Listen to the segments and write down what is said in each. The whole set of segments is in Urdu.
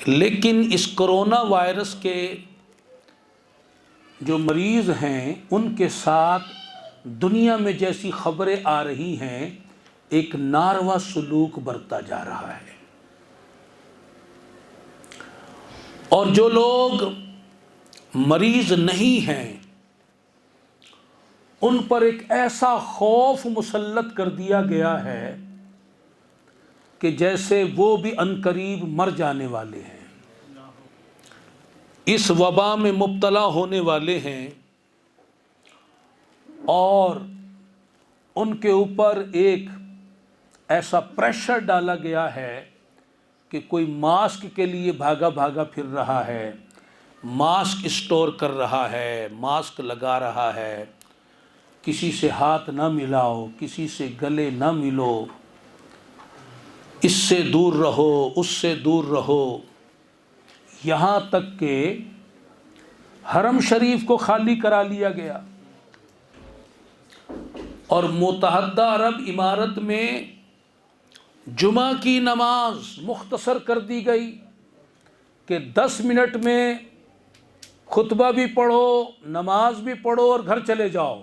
لیکن اس کرونا وائرس کے جو مریض ہیں ان کے ساتھ دنیا میں جیسی خبریں آ رہی ہیں ایک ناروا سلوک برتا جا رہا ہے، اور جو لوگ مریض نہیں ہیں ان پر ایک ایسا خوف مسلط کر دیا گیا ہے کہ جیسے وہ بھی عنقریب مر جانے والے ہیں، اس وبا میں مبتلا ہونے والے ہیں، اور ان کے اوپر ایک ایسا پریشر ڈالا گیا ہے کہ کوئی ماسک کے لیے بھاگا بھاگا پھر رہا ہے، ماسک اسٹور کر رہا ہے، ماسک لگا رہا ہے، کسی سے ہاتھ نہ ملاؤ، کسی سے گلے نہ ملو، اس سے دور رہو، اس سے دور رہو، یہاں تک کہ حرم شریف کو خالی کرا لیا گیا، اور متحدہ عرب امارت میں جمعہ کی نماز مختصر کر دی گئی کہ 10 منٹ میں خطبہ بھی پڑھو، نماز بھی پڑھو اور گھر چلے جاؤ۔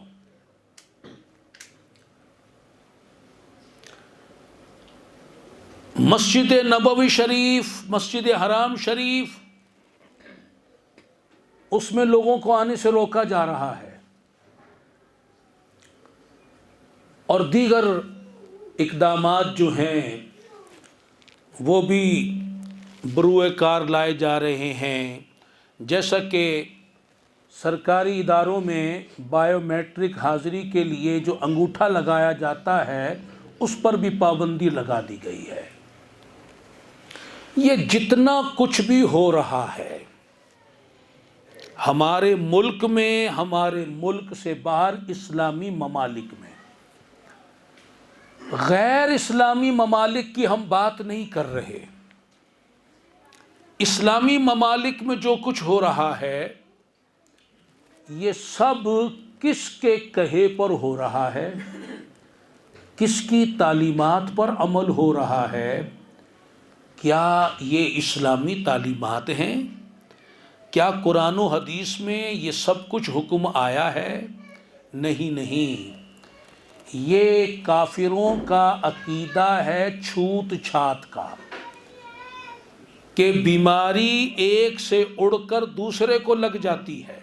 مسجد نبوی شریف، مسجد حرام شریف، اس میں لوگوں کو آنے سے روکا جا رہا ہے، اور دیگر اقدامات جو ہیں وہ بھی بروئے کار لائے جا رہے ہیں، جیسا کہ سرکاری اداروں میں بائیو میٹرک حاضری کے لیے جو انگوٹھا لگایا جاتا ہے اس پر بھی پابندی لگا دی گئی ہے۔ یہ جتنا کچھ بھی ہو رہا ہے ہمارے ملک میں، ہمارے ملک سے باہر اسلامی ممالک میں، غیر اسلامی ممالک کی ہم بات نہیں کر رہے، اسلامی ممالک میں جو کچھ ہو رہا ہے یہ سب کس کے کہے پر ہو رہا ہے، کس کی تعلیمات پر عمل ہو رہا ہے؟ کیا یہ اسلامی تعلیمات ہیں؟ کیا قرآن و حدیث میں یہ سب کچھ حکم آیا ہے؟ نہیں، یہ کافروں کا عقیدہ ہے چھوت چھات کا، کہ بیماری ایک سے اڑ کر دوسرے کو لگ جاتی ہے،